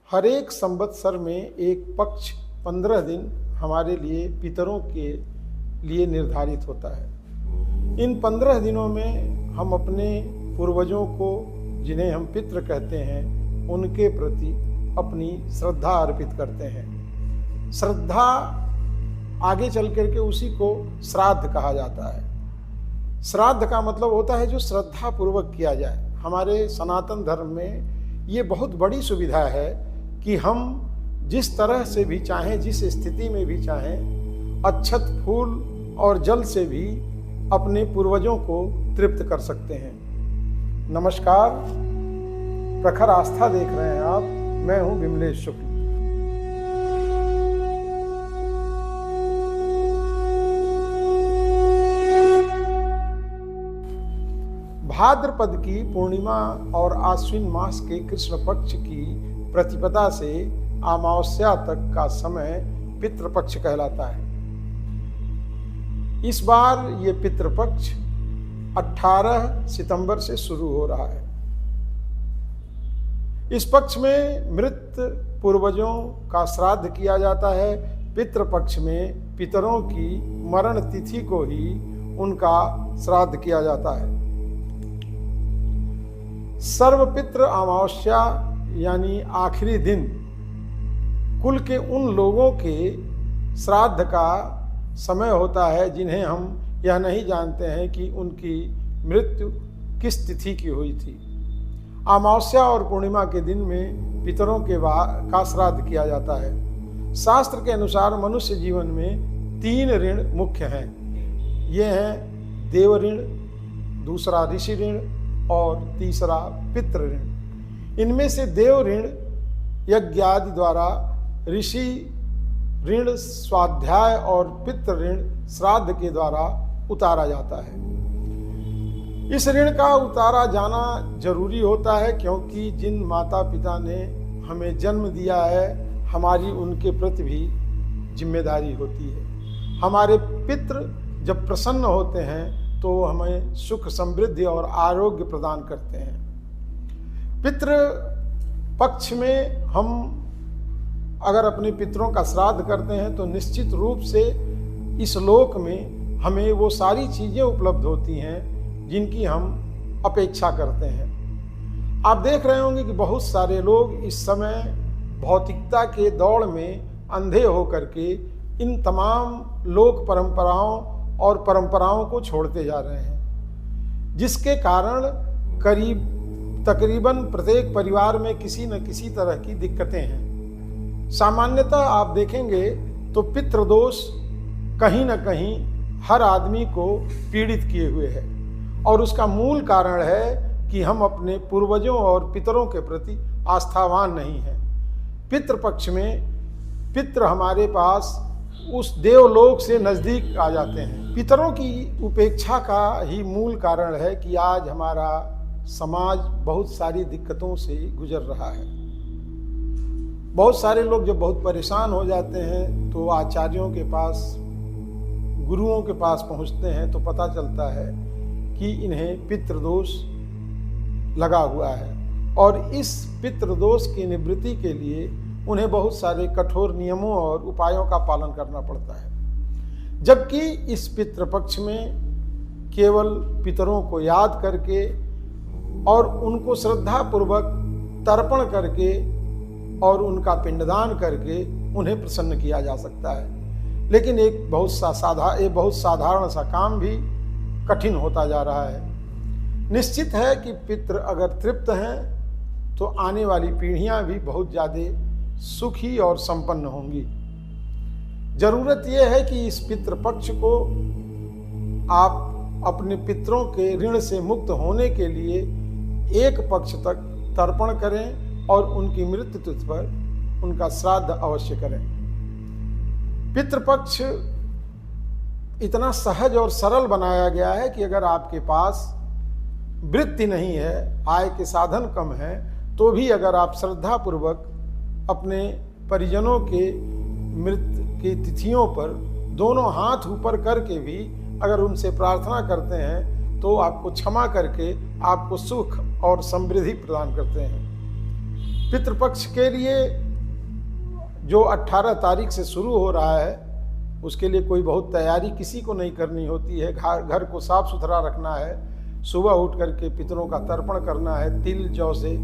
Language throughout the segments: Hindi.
हर एक संवत्सर में एक पक्ष 15 दिन हमारे लिए पितरों के लिए निर्धारित होता है। इन 15 दिनों में हम अपने पूर्वजों को, जिन्हें हम पितृ कहते हैं, उनके प्रति अपनी श्रद्धा अर्पित करते हैं। श्रद्धा आगे चल करके उसी को श्राद्ध कहा जाता है। श्राद्ध का मतलब होता है जो श्रद्धा पूर्वक किया जाए। हमारे सनातन धर्म में ये बहुत बड़ी सुविधा है कि हम जिस तरह से भी चाहें, जिस स्थिति में भी चाहें, अक्षत, फूल और जल से भी अपने पूर्वजों को तृप्त कर सकते हैं। नमस्कार, प्रखर आस्था देख रहे हैं आप। मैं हूं विमलेश शुक्ल। भाद्रपद की पूर्णिमा और आश्विन मास के कृष्ण पक्ष की प्रतिपदा से अमावस्या तक का समय पितृपक्ष कहलाता है। इस बार ये पितृपक्ष 18 सितंबर से शुरू हो रहा है। इस पक्ष में मृत पूर्वजों का श्राद्ध किया जाता है। पितृपक्ष में पितरों की मरण तिथि को ही उनका श्राद्ध किया जाता है। सर्वपितृ अमावस्या यानी आखिरी दिन कुल के उन लोगों के श्राद्ध का समय होता है जिन्हें हम यह नहीं जानते हैं कि उनकी मृत्यु किस तिथि की हुई थी। अमावस्या और पूर्णिमा के दिन में पितरों का श्राद्ध किया जाता है। शास्त्र के अनुसार मनुष्य जीवन में 3 ऋण मुख्य हैं। ये हैं देव ऋण, दूसरा ऋषि ऋण और तीसरा पितृ ऋण। इनमें से देव ऋण यज्ञ आदि द्वारा, ऋषि ऋण स्वाध्याय और पितृ ऋण श्राद्ध के द्वारा उतारा जाता है। इस ऋण का उतारा जाना जरूरी होता है क्योंकि जिन माता पिता ने हमें जन्म दिया है, हमारी उनके प्रति भी जिम्मेदारी होती है। हमारे पितृ जब प्रसन्न होते हैं तो हमें सुख, समृद्धि और आरोग्य प्रदान करते हैं। पितृ पक्ष में हम अगर अपने पितरों का श्राद्ध करते हैं तो निश्चित रूप से इस लोक में हमें वो सारी चीज़ें उपलब्ध होती हैं जिनकी हम अपेक्षा करते हैं। आप देख रहे होंगे कि बहुत सारे लोग इस समय भौतिकता के दौड़ में अंधे होकर के इन तमाम लोक परंपराओं और परंपराओं को छोड़ते जा रहे हैं, जिसके कारण तकरीबन प्रत्येक परिवार में किसी न किसी तरह की दिक्कतें हैं। सामान्यतः आप देखेंगे तो पितृदोष कहीं न कहीं हर आदमी को पीड़ित किए हुए है और उसका मूल कारण है कि हम अपने पूर्वजों और पितरों के प्रति आस्थावान नहीं हैं। पितृपक्ष में पितृ हमारे पास उस देवलोक से नजदीक आ जाते हैं। पितरों की उपेक्षा का ही मूल कारण है कि आज हमारा समाज बहुत सारी दिक्कतों से गुजर रहा है। बहुत सारे लोग जब बहुत परेशान हो जाते हैं तो आचार्यों के पास, गुरुओं के पास पहुंचते हैं तो पता चलता है कि इन्हें पितृदोष लगा हुआ है और इस पितृदोष की निवृत्ति के लिए उन्हें बहुत सारे कठोर नियमों और उपायों का पालन करना पड़ता है। जबकि इस पितृपक्ष में केवल पितरों को याद करके और उनको श्रद्धापूर्वक तर्पण करके और उनका पिंडदान करके उन्हें प्रसन्न किया जा सकता है। लेकिन एक बहुत साधारण सा काम भी कठिन होता जा रहा है। निश्चित है कि पितृ अगर तृप्त हैं तो आने वाली पीढ़ियां भी बहुत ज़्यादा सुखी और संपन्न होंगी। जरूरत यह है कि इस पितृपक्ष को आप अपने पितरों के ऋण से मुक्त होने के लिए एक पक्ष तक तर्पण करें और उनकी मृत्यु तिथि पर उनका श्राद्ध अवश्य करें। पितृपक्ष इतना सहज और सरल बनाया गया है कि अगर आपके पास वृत्ति नहीं है, आय के साधन कम है, तो भी अगर आप श्रद्धापूर्वक अपने परिजनों के मृत्यु की तिथियों पर दोनों हाथ ऊपर करके भी अगर उनसे प्रार्थना करते हैं तो आपको क्षमा करके आपको सुख और समृद्धि प्रदान करते हैं। पितृपक्ष के लिए जो 18 तारीख से शुरू हो रहा है, उसके लिए कोई बहुत तैयारी किसी को नहीं करनी होती है। घर को साफ सुथरा रखना है, सुबह उठ करके पितरों का तर्पण करना है तिल जौ से,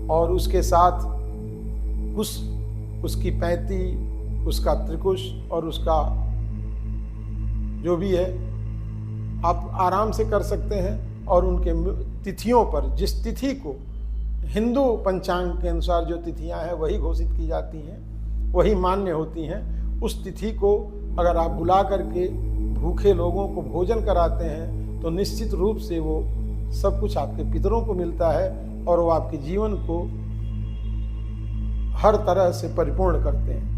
और उसके साथ उसकी पैंती, उसका त्रिकुश और उसका जो भी है आप आराम से कर सकते हैं। और उनके तिथियों पर, जिस तिथि को हिंदू पंचांग के अनुसार जो तिथियां हैं वही घोषित की जाती हैं, वही मान्य होती हैं, उस तिथि को अगर आप बुला करके भूखे लोगों को भोजन कराते हैं तो निश्चित रूप से वो सब कुछ आपके पितरों को मिलता है और वो आपके जीवन को हर तरह से परिपूर्ण करते हैं।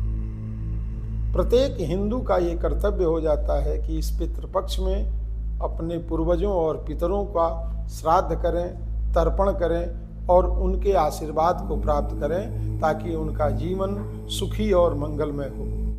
प्रत्येक हिंदू का ये कर्तव्य हो जाता है कि इस पितृपक्ष में अपने पूर्वजों और पितरों का श्राद्ध करें, तर्पण करें और उनके आशीर्वाद को प्राप्त करें, ताकि उनका जीवन सुखी और मंगलमय हो।